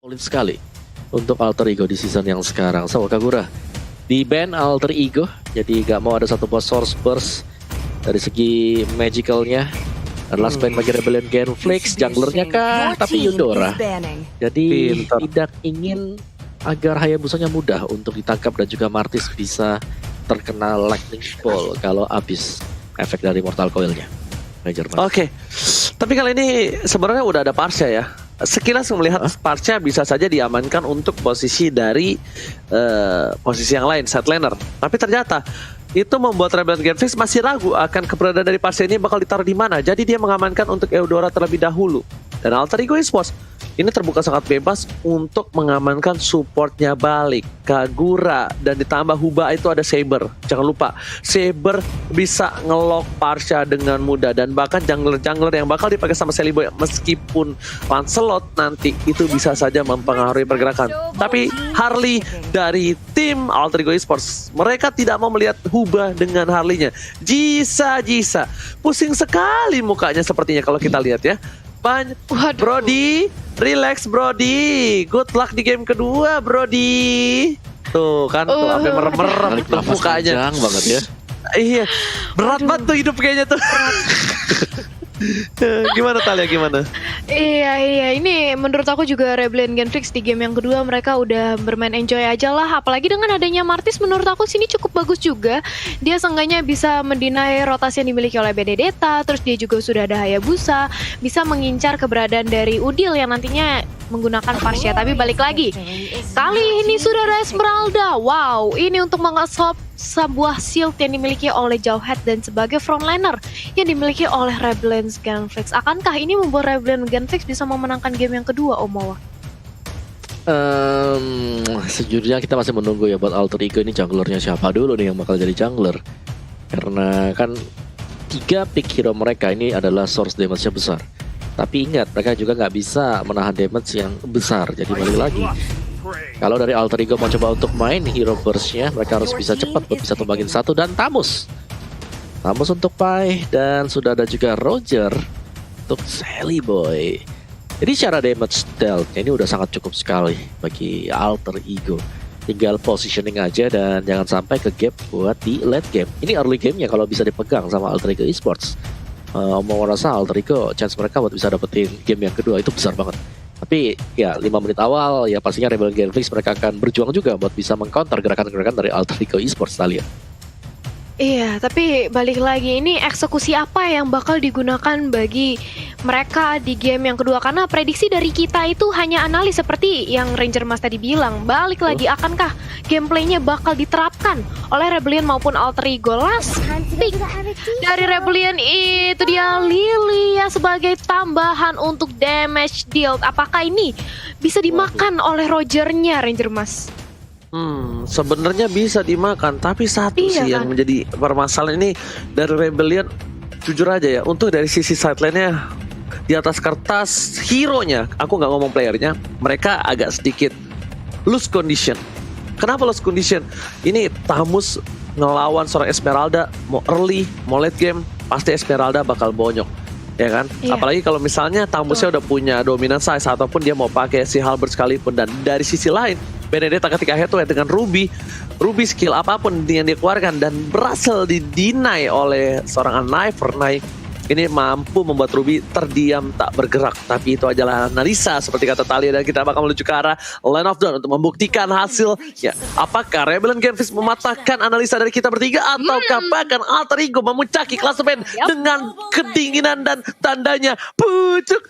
Solid sekali untuk alter ego di season yang sekarang. So, Kagura di ban alter ego, jadi gak mau ada satu buah source burst dari segi magicalnya. Dan last ban bagi Rebellion Genflix, junglernya kah? Tapi Eudora. Jadi tidak ingin agar Hayabusanya mudah untuk ditangkap dan juga Martis bisa terkena lightning ball kalau habis efek dari Mortal Coil-nya. Oke, tapi kali ini sebenarnya udah ada Parcha ya. Sekilas melihat Parcha bisa saja diamankan untuk posisi dari posisi yang lain, side laner. Tapi ternyata itu membuat Rebellion Genflix masih ragu akan keberadaan dari Parcha ini bakal ditaruh di mana. Jadi dia mengamankan untuk Eudora terlebih dahulu. Dan Alter Ego Esports ini terbuka sangat bebas untuk mengamankan supportnya balik. Kagura dan ditambah Huba itu ada Saber. Jangan lupa, Saber bisa ngelock Parcha dengan mudah. Dan bahkan jungler-jungler yang bakal dipakai sama Seliboy meskipun Lancelot nanti itu bisa saja mempengaruhi pergerakan. Tapi Harley dari tim Alter Ego Esports, mereka tidak mau melihat Huba dengan Harley-nya. Jisa. Pusing sekali mukanya sepertinya kalau kita lihat ya. Brody, relax Brody. Good luck di game kedua Brody. Tuh kan, tuh sampai merem-merem mukanya. Banget ya. Iya, berat banget tuh hidup kayaknya tuh. Gimana Talia, gimana? Iya, ini menurut aku juga Rebellion Genflix di game yang kedua mereka udah bermain enjoy aja lah. Apalagi dengan adanya Martis, menurut aku sini cukup bagus juga. Dia seenggaknya bisa mendinai rotasi yang dimiliki oleh Benedetta. Terus dia juga sudah ada Hayabusa, bisa mengincar keberadaan dari Udil yang nantinya menggunakan Parcha. Tapi balik lagi, kali ini sudah ada Esmeralda. Wow, ini untuk mengesop sebuah shield yang dimiliki oleh Jawhead dan sebagai frontliner yang dimiliki oleh Rebellion Genflix. Akankah ini membuat Rebellion Genflix bisa memenangkan game yang kedua, Omawa? Sejujurnya kita masih menunggu ya buat alter ego ini junglernya siapa dulu nih yang bakal jadi jungler. Karena kan 3 pick hero mereka ini adalah source damage-nya besar. Tapi ingat, mereka juga nggak bisa menahan damage yang besar. Jadi balik lagi, kalau dari alter ego mau coba untuk main hero burst-nya, mereka harus bisa cepat buat bisa tumbangin satu. Dan Tamus untuk Pai, dan sudah ada juga Roger untuk Seliboy. Jadi secara damage dealt ini udah sangat cukup sekali bagi alter ego. Tinggal positioning aja dan jangan sampai ke gap buat di late game. Ini early game-nya kalau bisa dipegang sama Alter Ego Esports. Mau rasa Alter Ego chance mereka buat bisa dapetin game yang kedua itu besar banget. Tapi ya 5 menit awal ya pastinya Rebellion Genflix mereka akan berjuang juga buat bisa mengcounter gerakan-gerakan dari Alter Ego Esports Talia. Iya, tapi balik lagi, ini eksekusi apa yang bakal digunakan bagi mereka di game yang kedua? Karena prediksi dari kita itu hanya analis seperti yang Ranger Mas tadi bilang. Balik lagi, akankah gameplaynya bakal diterapkan oleh Rebellion maupun Alter Ego? Last pick dari Rebellion itu dia Lilia sebagai tambahan untuk damage dealt. Apakah ini bisa dimakan oleh Rogernya, Ranger Mas? Sebenarnya bisa dimakan, tapi satu sih yang menjadi permasalahan ini dari Rebellion, jujur aja ya, untuk dari sisi sideline-nya di atas kertas hero-nya, aku nggak ngomong playernya, mereka agak sedikit lose condition. Kenapa lose condition? Ini Tamus ngelawan seorang Esmeralda, mau early, mau late game, pasti Esmeralda bakal bonyok. Ya kan? Iya. Apalagi kalau misalnya Tamusnya udah punya dominant size ataupun dia mau pakai si Halberd sekalipun. Dan dari sisi lain, Benedetta ketika head to head dengan Ruby skill apapun yang dia keluarkan dan berhasil di-deny oleh seorang Unlifer. Ini mampu membuat Ruby terdiam tak bergerak. Tapi itu adalah analisa seperti kata Talia, dan kita bakal menuju ke arah Line of Dawn untuk membuktikan hasil. Ya, apakah Rebellion Genflix mematahkan analisa dari kita bertiga, ataukah bahkan Alter Ego memuncaki klasemen dengan kedinginan dan tandanya pucuk.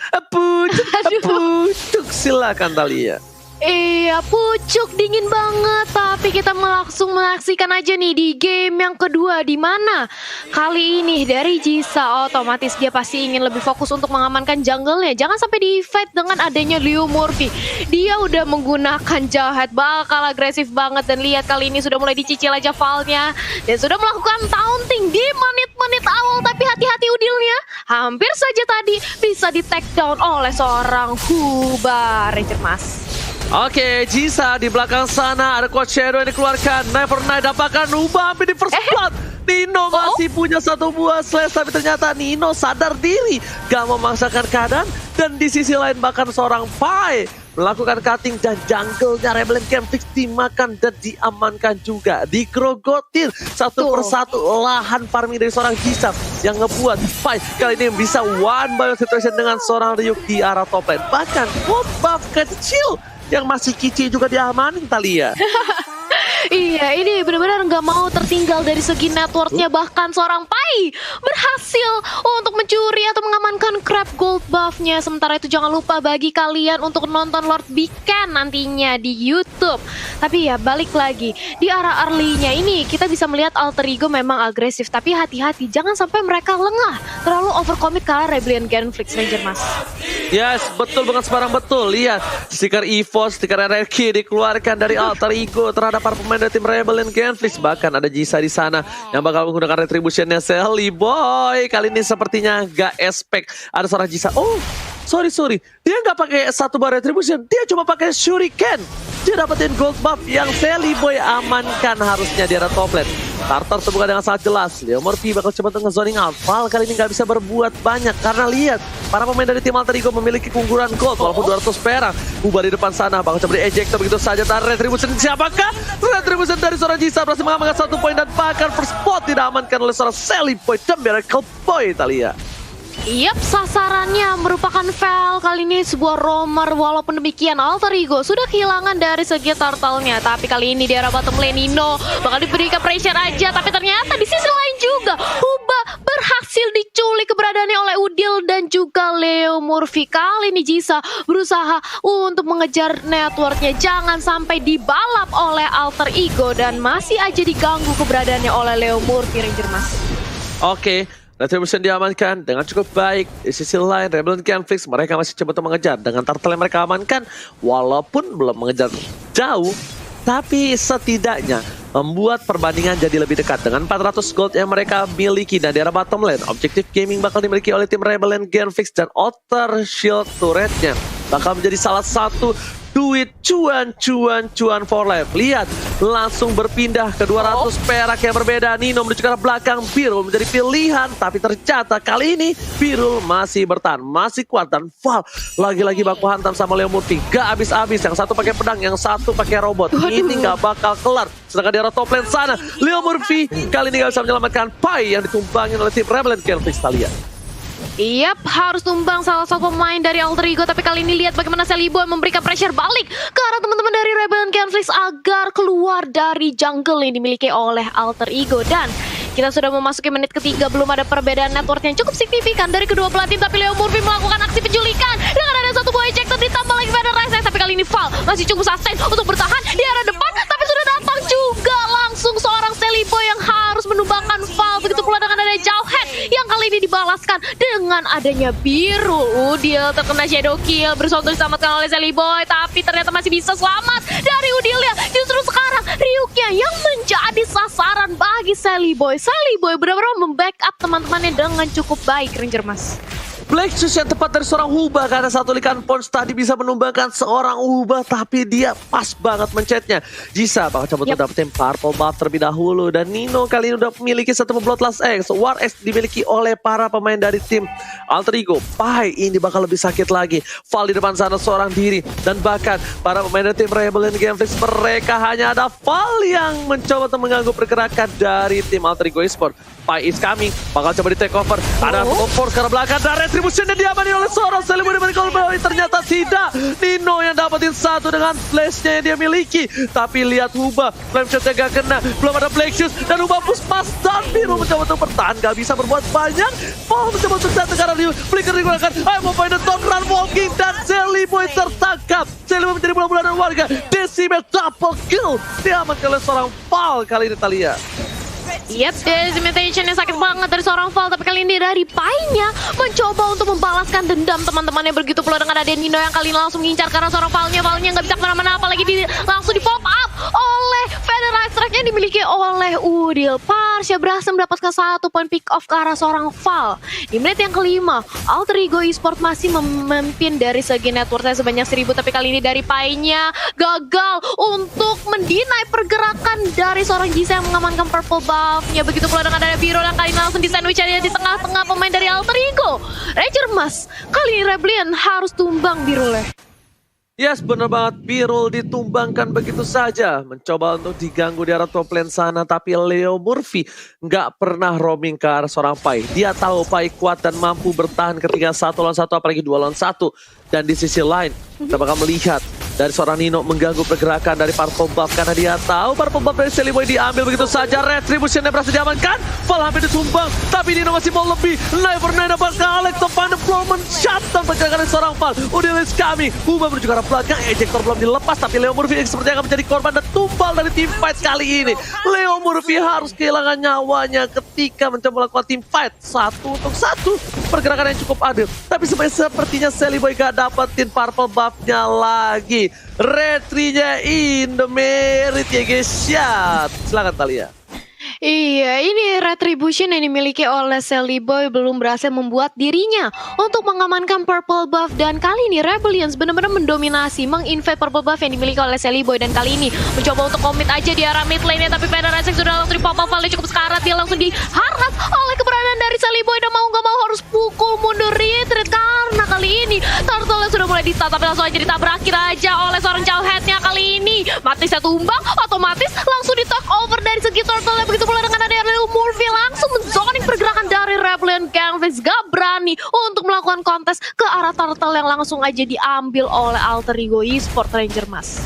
Silakan Talia. Iya, pucuk dingin banget. Tapi kita langsung menyaksikan aja nih di game yang kedua, di mana kali ini dari Jisa otomatis dia pasti ingin lebih fokus untuk mengamankan jungle-nya. Jangan sampai di fight dengan adanya Leo Murphy. Dia udah menggunakan Jawhead, bakal agresif banget, dan lihat kali ini sudah mulai dicicil aja Val-nya dan sudah melakukan taunting di menit-menit awal. Tapi hati-hati Udilnya, hampir saja tadi bisa di take down oleh seorang Huba, Ranger Mas. Oke, Jisa di belakang sana ada Quad Shadow yang dikeluarkan. Nevernight dapatkan Huba hampir di first blood. Nino masih punya satu buah slash, tapi ternyata Nino sadar diri, gak memaksakan keadaan. Dan di sisi lain bahkan seorang Pai melakukan cutting dan jungle-nya Rebellion Game Fix dimakan dan diamankan juga. Digrogotin satu persatu lahan farming dari seorang Jisab yang ngebuat fight kali ini bisa one by one situation dengan seorang Ryuk di arah top lane. Bahkan buff kecil yang masih kicik juga diamanin Thalia. Iya, ini benar-benar nggak mau tertinggal dari segi networknya. Bahkan seorang Pai berhasil untuk mencuri atau mengamankan Crab Gold buffnya. Sementara itu jangan lupa bagi kalian untuk nonton Lord Beacon nantinya di YouTube. Tapi ya balik lagi, di arah early-nya ini kita bisa melihat Alter Ego memang agresif. Tapi hati-hati, jangan sampai mereka lengah. Terlalu overcommit ke arah Rebellion Genflix, Ranger Mas. Yes, betul banget sebarang betul. Lihat, stiker EVOS, stiker RRQ dikeluarkan dari Alter Ego terhadap para pemain dari tim Rebellion Genflix. Bahkan ada Jisa di sana yang bakal menggunakan retributionnya Sally Boy. Kali ini sepertinya gak expect ada seorang Jisa. Oh, sorry. Dia nggak pakai satu bar retribution. Dia cuma pakai shuriken. Dia dapetin gold buff yang Sally Boy amankan harusnya di arah top lane. Tartar terbuka dengan sangat jelas. Leo Murphy bakal coba nge-zoning out. Val kali ini nggak bisa berbuat banyak karena lihat para pemain dari tim Alter Ego memiliki keunggulan gold walaupun 200 perak. Ubah di depan sana bakal coba di-eject begitu saja. Tarik retribution siapakah? Retribution dari seorang Jisa berhasil mengamankan 1 poin dan bahkan first spot tidak amankan oleh seorang Sally Boy dan Miracle Boy Thalia. Yap, sasarannya merupakan Val. Kali ini sebuah roamer. Walaupun demikian Alter Ego sudah kehilangan dari segi turtle-nya. Tapi kali ini di arah bottom lane Nino bakal diberikan pressure aja. Tapi ternyata di sisi lain juga Huba berhasil diculik keberadaannya oleh Udil dan juga Leo Murphy. Kali ini Jisa berusaha untuk mengejar networknya. Jangan sampai dibalap oleh Alter Ego. Dan masih aja diganggu keberadaannya oleh Leo Murphy, Ranger Mas. Oke. Retribution diamankan dengan cukup baik. Di sisi lain, Rebellion Genflix mereka masih coba untuk mengejar. Dengan turtle yang mereka amankan, walaupun belum mengejar jauh, tapi setidaknya membuat perbandingan jadi lebih dekat. Dengan 400 gold yang mereka miliki dan di arah bottom lane, objektif gaming bakal dimiliki oleh tim Rebellion Genflix dan Outer Shield turretnya bakal menjadi salah satu duit cuan for life. Lihat, langsung berpindah ke 200 perak yang berbeda. Nino menuju ke arah belakang, Birul menjadi pilihan. Tapi ternyata kali ini Birul masih bertahan, masih kuat. Dan Val lagi-lagi baku hantam sama Leo Murphy. Gak habis-habis, yang satu pakai pedang, yang satu pakai robot. Ini gak bakal kelar. Sedangkan di arah top lane sana, Leo Murphy kali ini gak bisa menyelamatkan Pai yang ditumbangin oleh tim Rebellion Genflix Thalia. Yap, harus tumbang salah satu pemain dari Alter Ego. Tapi kali ini lihat bagaimana Sally Boy memberikan pressure balik ke arah teman-teman dari Rebellion Genflix agar keluar dari jungle yang dimiliki oleh Alter Ego. Dan kita sudah memasuki menit ketiga, belum ada perbedaan network yang cukup signifikan dari kedua belah tim. Tapi Leo Murphy melakukan aksi penculikan dengan ada satu buah ejected ditambah lagi pada Rise. Tapi kali ini Val masih cukup sustain untuk bertahan di arah depan. Tapi sudah datang juga langsung seorang Sally Boy yang harus menumbangkan Val. Begitu pula dengan ada Jauhead yang kali ini dibalaskan dengan adanya Birul. Udil terkena shadow kill, berusaha untuk diselamatkan oleh Sally Boy, tapi ternyata masih bisa selamat dari Udilnya. Justru sekarang Ryuknya yang menjadi sasaran bagi Sally Boy. Sally Boy benar-benar membackup teman-temannya dengan cukup baik, Ranger Mas. Black Shoes yang tepat dari seorang Huba karena satu likan Pons tadi bisa menumbangkan seorang Huba, tapi dia pas banget mencetnya. Jisa bakal coba untuk dapetin purple buff terlebih dahulu dan Nino kali ini udah memiliki satu Bloodlust X. War X dimiliki oleh para pemain dari tim Alter Ego. Pai ini bakal lebih sakit lagi. Val di depan sana seorang diri dan bahkan para pemain dari tim Rebellion Genflix mereka hanya ada Val yang mencoba untuk mengganggu pergerakan dari tim Alter Ego Esport. Pai is coming, bakal coba di take over. Ada force ke belakang dan retribution yang diamani oleh seorang Sally Boy dari Colby. Ternyata tidak, Nino yang dapetin satu dengan flashnya yang dia miliki. Tapi lihat Huba, flame shotnya gak kena, belum ada Black Shoes dan Huba push pas dan Biru mencoba untuk bertahan, gak bisa berbuat banyak. Mau mencoba untuk datang ke arah Ryu, flicker digunakan, mau find the top run walking dan Sally Boy tertangkap. Sally Boy menjadi bulan-bulanan warga, Decimate double kill, diamankan oleh seorang Val kali ini Thalia. Yep, Decimatation yang sakit banget dari seorang Val. Tapi kali ini dari Pai-nya mencoba untuk membalaskan dendam teman-temannya. Begitu pula dengan ada Nino yang kali ini langsung mengincar karena seorang Val-nya nggak bisa kemana-mana. Apalagi langsung di pop up oleh Federal Strike yang dimiliki oleh Udil. Parsha berhasil mendapatkan satu poin pick off ke arah seorang Val. Di menit yang kelima, Alter Ego Esport masih memimpin dari segi networknya sebanyak 1000. Tapi kali ini dari Pai-nya gagal untuk mendinai pergerakan dari seorang Jisa yang mengamankan purple buff-nya. Begitu pula dengan ada Biro yang kali ini langsung di sandwich di tengah-tengah pemain dari Alter Ego. Ranger Mas, kali ini Rebellion harus tumbang Birule. Yes, bener banget. Birul ditumbangkan begitu saja. Mencoba untuk diganggu di arah top lane sana. Tapi Leo Murphy nggak pernah roaming ke arah seorang Pai. Dia tahu Pai kuat dan mampu bertahan ketika 1 lawan 1, apalagi 2 lawan 1. Dan di sisi lain, kita bakal melihat dari seorang Nino mengganggu pergerakan dari Purple Buff. Karena dia tahu Purple Buff dari Silly Boy diambil begitu saja. Retribution yang berhasil diamankan. Val hampir ditumbang. Tapi Nino masih mau lebih. Never dapat Alex Topan deployment. Shutdown pergerakan dari seorang Val. Udilis kami. Huba menuju ke arah belakang. Ejector belum dilepas. Tapi Leo Murphy sepertinya akan menjadi korban dan tumbal dari team fight kali ini. Leo Murphy harus kehilangan nyawanya ketika mencoba melakukan team fight. 1-1. Pergerakan yang cukup adil. Tapi sepertinya Silly Boy gak dapetin Purple Buff-nya lagi. Retrinya in the merit ya guys. Shot. Silakan Talia. Iya, ini retribution yang dimiliki oleh Silly Boy belum berhasil membuat dirinya untuk mengamankan Purple Buff. Dan kali ini Rebellions benar-benar mendominasi, menginvade Purple Buff yang dimiliki oleh Silly Boy. Dan kali ini mencoba untuk komit aja di arah mid lane-nya, tapi Federasi sudah langsung dipop-up, cukup sekarat. Dia langsung diharap oleh keberadaan dari Silly Boy dan mau nggak mau harus pukul mundur retreat. Karena kali ini Turtle sudah mulai di-start, tapi langsung aja ditabrakir aja oleh seorang Jawhead-nya kali ini. Matisnya tumbang, otomatis langsung di-talk over dari segi Turtle. Begitu pula dengan ada Leo Murphy langsung menzoning pergerakan dari Rebellion Gangfix. Gak berani untuk melakukan kontes ke arah Turtle yang langsung aja diambil oleh Alter Ego Esports Ranger Mas.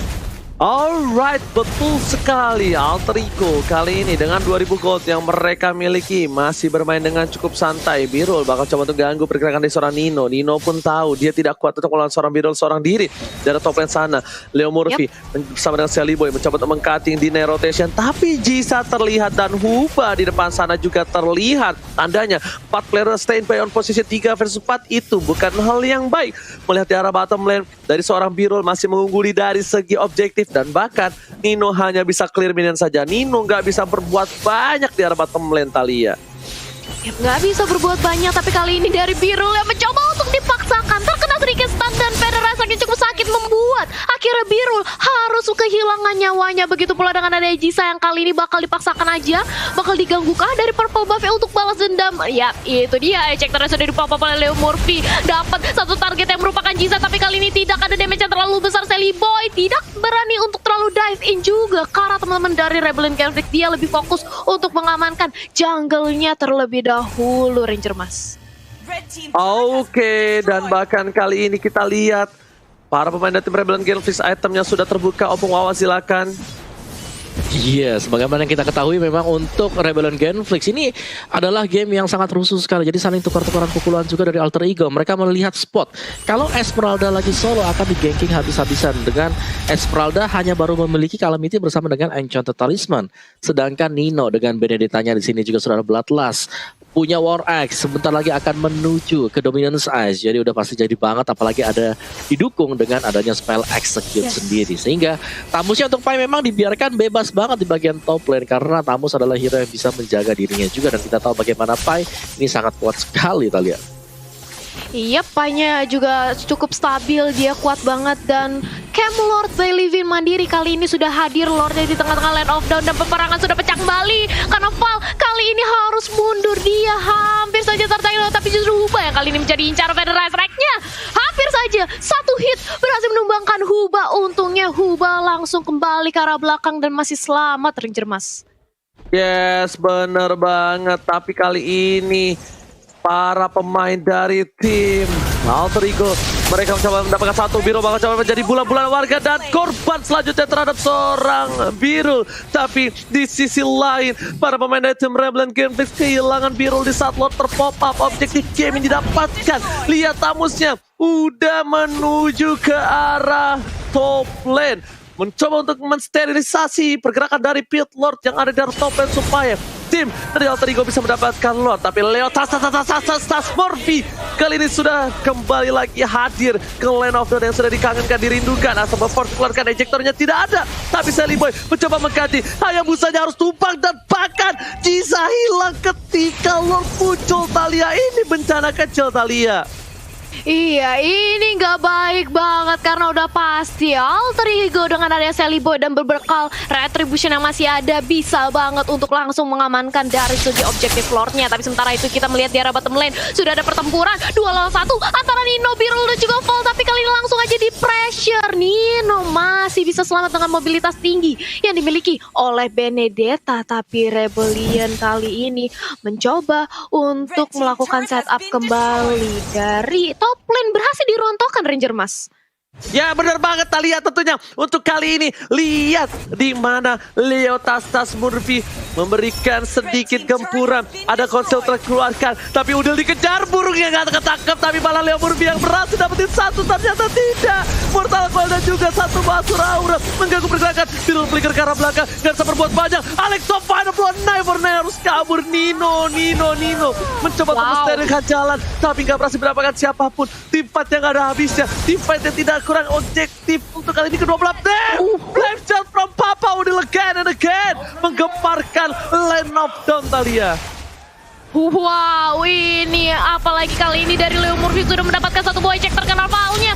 Alright, betul sekali. Alter Ego kali ini dengan 2000 gold yang mereka miliki masih bermain dengan cukup santai. Birul bakal coba untuk ganggu pergerakan dari seorang Nino. Nino pun tahu dia tidak kuat untuk melawan seorang Birul seorang diri dari top lane sana. Leo Murphy bersama dengan Silly Boy mencoba untuk meng-cutting di night rotation. Tapi Jisa terlihat dan Huba di depan sana juga terlihat. Tandanya 4 player stay by on posisi 3 versus 4 itu bukan hal yang baik. Melihat di arah bottom lane dari seorang Birul masih mengungguli dari segi objektif. Dan bahkan Nino hanya bisa clear minion saja. Nino nggak bisa berbuat banyak di arah bottom lane Talia. Nggak bisa berbuat banyak, tapi kali ini dari Birul yang mencoba untuk dipaksakan. Terkena sedikit stun dan Federasi cukup sakit membuat akhirnya Birul harus kehilangan nyawanya. Begitu pula dengan ada Jisa yang kali ini bakal dipaksakan aja. Bakal diganggukah dari Purple Buff untuk balas dendam? Ya, itu dia. Ejectornya sudah dipop-up oleh Leo Murphy. Dapat satu target yang merupakan Jisa, tapi kali ini tidak ada damage yang terlalu besar. Silly Boy tidak berani untuk terlalu dive in juga. Karena teman-teman dari Rebellion Gangfix dia lebih fokus untuk mengamankan jungle-nya terlebih dahulu, Ranger Mas. Oke, dan bahkan kali ini kita lihat para pemain dari tim Rebellion Gangfix itemnya sudah terbuka. Opung Wawa silakan. Iya, sebagaimana yang kita ketahui memang untuk Rebellion Gangfix ini adalah game yang sangat rusuh sekali. Jadi saling tukar-tukaran pukulan juga dari Alter Ego. Mereka melihat spot. Kalau Esmeralda lagi solo akan di-ganking habis-habisan. Dengan Esmeralda hanya baru memiliki Calamity bersama dengan Enchanted Talisman. Sedangkan Nino dengan Benedetta-nya di sini juga sudah ada Bloodlust. Punya War Axe, sebentar lagi akan menuju ke Dominance Ice. Jadi udah pasti jadi banget, apalagi ada didukung dengan adanya spell execute sendiri. Sehingga Tamusnya untuk Pai memang dibiarkan bebas banget di bagian top lane. Karena Tamus adalah hero yang bisa menjaga dirinya juga. Dan kita tahu bagaimana Pai ini sangat kuat sekali, kita lihat. Iya, Pai-nya juga cukup stabil, dia kuat banget. Dan Camp Lord by Livin Mandiri kali ini sudah hadir. Lordnya di tengah-tengah Land of Dawn dan peperangan sudah pecah kembali. Karena Val kali ini harus mundur, dia hampir saja tertangkap. Tapi justru Huba yang kali ini menjadi incar Federasi Rack-nya. Hampir saja, satu hit berhasil menumbangkan Huba. Untungnya Huba langsung kembali ke arah belakang dan masih selamat, Ranger Mas. Yes, bener banget. Tapi kali ini para pemain dari tim Alter Ego mereka mencoba mendapatkan satu. Biru bakal coba menjadi bulan-bulan warga dan korban selanjutnya terhadap seorang Biru. Tapi di sisi lain para pemain dari tim Rebellion Gangfix kehilangan Biru di saat Lord terpop up. Objektif game yang didapatkan, lihat Tamusnya udah menuju ke arah top lane, mencoba untuk mensterilisasi pergerakan dari Pit Lord yang ada di top lane supaya tim dari Alter Ego bisa mendapatkan Lord. Tapi Leo Tas Murphy kali ini sudah kembali lagi hadir ke Land of Dawn yang sudah dikangenkan, dirindukan. Asal Force keluarkan ejektornya tidak ada. Tapi Silly Boy mencoba mengganti. Hayabusanya harus tumpang dan bahkan Jisa hilang ketika Lord muncul. Talia, ini bencana kecil Talia. Iya, ini nggak baik banget karena udah pasti Alter Ego dengan adanya Sally Boy dan berbekal Retribution yang masih ada bisa banget untuk langsung mengamankan dari segi objektif Lordnya. Tapi sementara itu kita melihat di arah bottom lane sudah ada pertempuran 2 lawan 1 antara Nino, Birul dan juga Fall. Tapi kali ini langsung aja di pressure. Nino masih bisa selamat dengan mobilitas tinggi yang dimiliki oleh Benedetta. Tapi Rebellion kali ini mencoba untuk melakukan setup kembali dari top lane, berhasil dirontokkan Ranger Mas. Ya benar banget Thalia tentunya. Untuk kali ini lihat di mana Leo Tas Murphy memberikan sedikit gempuran. Ada konsel terkeluarkan, tapi udah dikejar burungnya nggak ketangkep. Tapi malah Leo Murphy yang berhasil dapetin satu, ternyata tidak. Mortal Coil dan juga satu Basur Aura mengganggu pergerakan. Birul flicker ke arah belakang, nggak bisa berbuat banyak. Alex so final blow, Never harus kabur. Nino mencoba memsterilkan jalan, tapi nggak berhasil mendapatkan siapapun. Tim fight yang nggak ada habisnya, tim fight yang tidak kurang objektif untuk kali ini. Kedua belah Flame shot from Papa Udil again and again menggemparkan Land of Dawn Thalia. Wow, ini apalagi kali ini dari Leo Murphy sudah mendapatkan satu buah ejector terkena Valnya.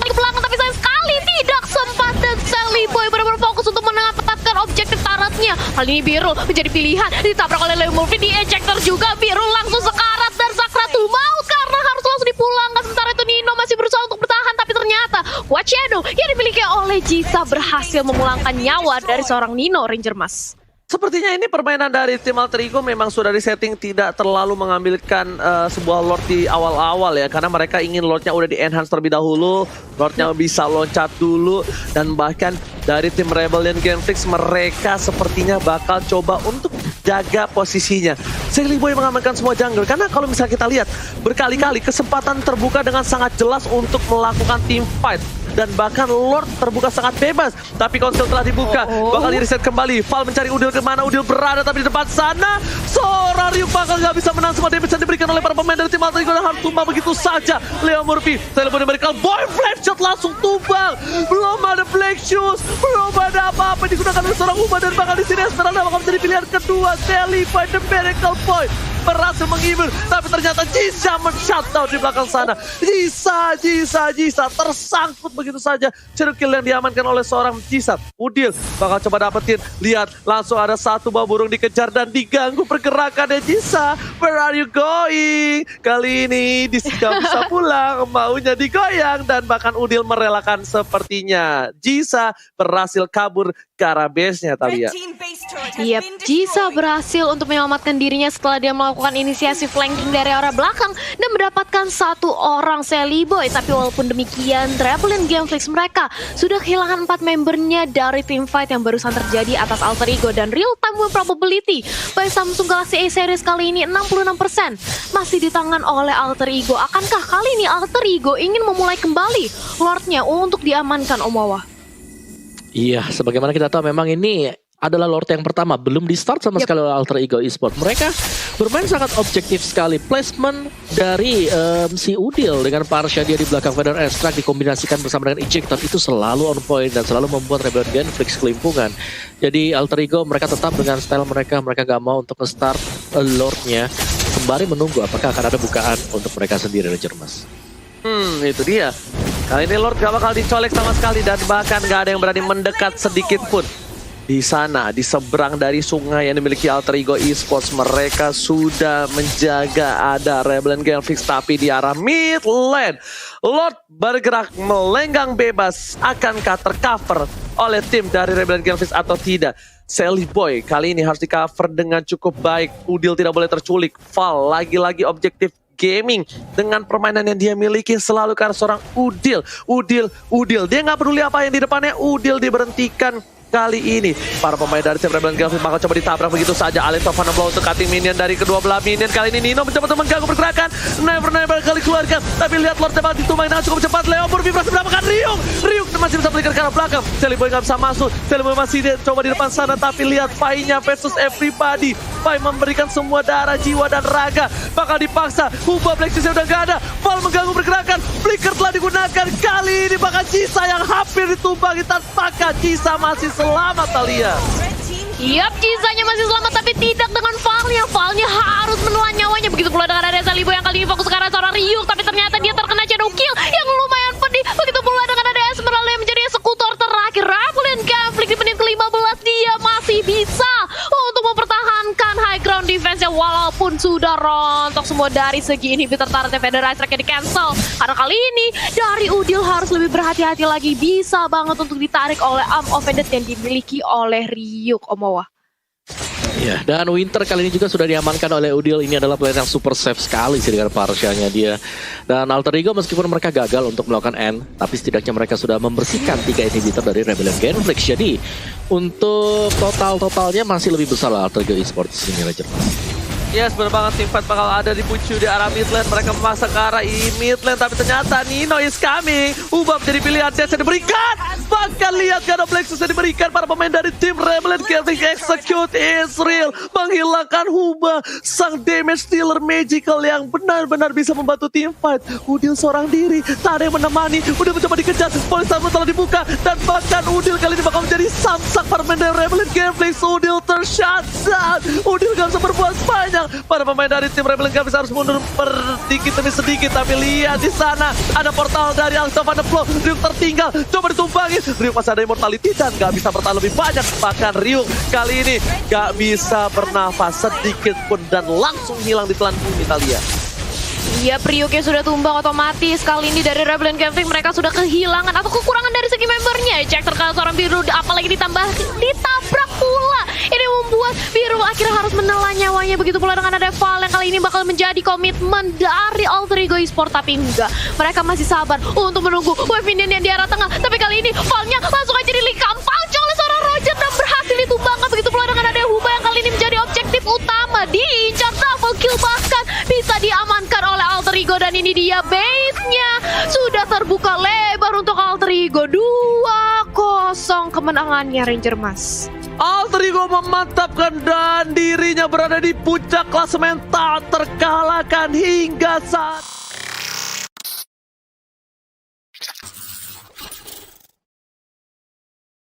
Ke belakang tapi sayang sekali tidak sempat dan Sally Boy benar-benar fokus untuk mendapatkan objektif taratnya. Kali ini Birul menjadi pilihan, ditabrak oleh Leo Murphy, di ejector juga. Birul langsung sekarat dan Sakratul Maut karena harus langsung dipulangkan. Sementara itu Nino masih berusaha untuk bertahan, tapi ternyata Watch Shadow yang dimiliki oleh Jisa berhasil memulangkan nyawa dari seorang Nino, Ranger Mas. Sepertinya ini permainan dari tim Alter Ego memang sudah disetting tidak terlalu mengambilkan sebuah Lord di awal-awal ya. Karena mereka ingin Lordnya udah di-enhance terlebih dahulu, Lordnya bisa loncat dulu. Dan bahkan dari tim Rebellion Genflix mereka sepertinya bakal coba untuk jaga posisinya. Sally Boy mengamankan semua jungle. Karena kalau misalnya kita lihat berkali-kali kesempatan terbuka dengan sangat jelas untuk melakukan team fight. Dan bahkan Lord terbuka sangat bebas. Tapi konsel telah dibuka. Bakal di-reset kembali. Val mencari Udil kemana Udil berada. Tapi di depan sana seorang Ryuk bakal gak bisa menang. Semua damage yang diberikan oleh para pemain dari tim Alter Ego dan harus tumbang begitu saja. Leo Murphy telepon diberikan Boy Flame Shot langsung tumbang. Belum ada Black Shoes. Belum ada apa-apa digunakan oleh seorang Uma. Dan bakal di sini Esmeralda bakal menjadi pilihan kedua. Sally by the Miracle Point berhasil menghibur, tapi ternyata Jisa men-shutdown di belakang sana. Jisa tersangkut begitu saja. Cerukil yang diamankan oleh seorang Jisa. Udil bakal coba dapetin. Lihat, langsung ada satu buah burung dikejar dan diganggu pergerakannya Jisa. Where are you going? Kali ini Jisa bisa pulang, maunya digoyang. Dan bahkan Udil merelakan sepertinya. Jisa berhasil kabur ke arah base-nya Thalia. Yap, Jisa berhasil untuk menyelamatkan dirinya setelah dia melakukan inisiasi flanking dari arah belakang dan mendapatkan satu orang Sally Boy. Tapi walaupun demikian, Rebellion Genflix mereka sudah kehilangan 4 membernya dari team fight yang barusan terjadi atas Alter Ego. Dan real time win probability by Samsung Galaxy A series kali ini 66% masih di tangan oleh Alter Ego. Akankah kali ini Alter Ego ingin memulai kembali Lordnya untuk diamankan, Om Wawa? Iya, sebagaimana kita tahu memang ini adalah Lord yang pertama, belum di start sama sekali oleh Alter Ego Esports. Mereka bermain sangat objektif sekali. Placement dari si Udil dengan Parsha dia di belakang Feather Extract dikombinasikan bersama dengan Ejector itu selalu on point dan selalu membuat Rebellion Genflix kelimpungan. Jadi Alter Ego mereka tetap dengan style mereka gak mau untuk nge-start Lordnya, sembari menunggu apakah akan ada bukaan untuk mereka sendiri, Ranger Mas. Itu dia. Kali ini Lord gak bakal dicolek sama sekali dan bahkan gak ada yang berani mendekat sedikit pun. Di sana, di seberang dari sungai yang dimiliki Alter Ego Esports, mereka sudah menjaga ada Rebellion Genflix, tapi di arah mid lane Lord bergerak melenggang bebas. Akankah tercover oleh tim dari Rebellion Genflix atau tidak? Sally Boy kali ini harus di cover dengan cukup baik. Udil tidak boleh terculik. Val lagi-lagi objektif gaming dengan permainan yang dia miliki selalu ke arah seorang Udil. Dia nggak peduli apa yang di depannya. Udil diberhentikan. Kali ini para pemain dari tim Rebellion Genflix bakal coba ditabrak begitu saja. Alex Sofana blow untuk cutting minion dari kedua belah minion. Kali ini Nino mencoba untuk mengganggu pergerakan. Never kali keluarkan. Tapi lihat Lord tebal ditumbang dengan cukup cepat. Leo Murphy berhasil mendapatkan Ryuk masih bisa flicker ke arah belakang. Sally Boy nggak bisa masuk. Sally Boy masih coba di depan sana. Tapi lihat Pai-nya versus everybody. Pai memberikan semua darah, jiwa dan raga. Bakal dipaksa. Ubah Black Shoes udah nggak ada. Val mengganggu pergerakan. Flicker telah digunakan. Kali ini bakal Jisa yang hampir ditumbangi tanpa Jisa masih selamat Thalia. Yap, Jisanya masih selamat tapi tidak dengan Valnya. Valnya harus menelan nyawanya. Begitu pula dengan ada Sally Boy yang kali ini fokus ke arah seorang Ryuk. Tapi ternyata dia terkena shadow kill yang lumayan pedih. Begitu pula dengan ada Esmeralda yang menjadi eksekutor terakhir. Rebellion Conflict di menit ke-15 dia masih bisa untuk mempertahankan high ground defense-nya walaupun sudah rontok semua dari segi inhibitor turret Federasi Strike di cancel. Karena kali ini dari Udil harus lebih berhati-hati lagi, bisa banget untuk ditarik oleh Arm of Vendetta yang dimiliki oleh Ryuk Omowa. Ya, dan Winter kali ini juga sudah diamankan oleh Udil. Ini adalah player yang super safe sekali sih dengan partialnya dia. Dan Alter Ego meskipun mereka gagal untuk melakukan end, tapi setidaknya mereka sudah membersihkan 3 inhibitor dari Rebellion Genflix. Jadi untuk totalnya masih lebih besar lah Alter Ego Esports ini, Ranger. Yes, benar banget, tim fight bakal ada di Pucu di arah mid lane. Mereka memasang ke arah mid lane, tapi ternyata Nino is coming. Ubah menjadi pilihan, Jets yang diberikan. Bahkan lihat God of Lexus yang diberikan para pemain dari tim Rebellion Celtic. Execute Israel menghilangkan Huba, sang damage dealer magical yang benar-benar bisa membantu tim fight. Udil seorang diri, tak ada yang menemani. Udah mencoba dikejar, polis pun telah dibuka. Dan bahkan Udil kali ini bakal menjadi samsak para pemain dari Rebellion Celtic. Udil tershutdown. Udil gak bisa berbuat banyak. Para pemain dari tim Rebellion Games harus mundur sedikit demi sedikit. Tapi lihat di sana ada portal dari Alta Van de Flow. Ryuk tertinggal, coba ditumpangi. Ryuk masih ada immortality dan gak bisa bertahan lebih banyak. Bahkan Ryuk kali ini gak bisa bernafas sedikit pun dan langsung hilang di telan bumi Italia. Iya, Ryuknya sudah tumbang otomatis. Kali ini dari Rebellion Camping mereka sudah kehilangan atau kekurangan dari segi membernya. Jack terkena seorang biru, apalagi ditabrak pula. Ini membuat biru akhirnya harus menelan nyawanya. Begitu pula dengan ada Val yang kali ini bakal menjadi komitmen dari Alter Ego Esports. Tapi enggak, mereka masih sabar untuk menunggu wave minion yang di arah tengah. Tapi kali ini Valnya langsung aja dikampangkan oleh seorang Roger dan berhasil ditumbangkan. Begitu pula dengan ada Huba yang kali ini menjadi objektif utama. Diincar double kill, bahkan bisa diamankan oleh Alter Ego. Dan ini dia base-nya sudah terbuka lebar untuk Alter Ego. 2-0 kemenangannya Ranger Mas. Alter Ego memantapkan dan dirinya berada di puncak klasemen tak terkalahkan hingga saat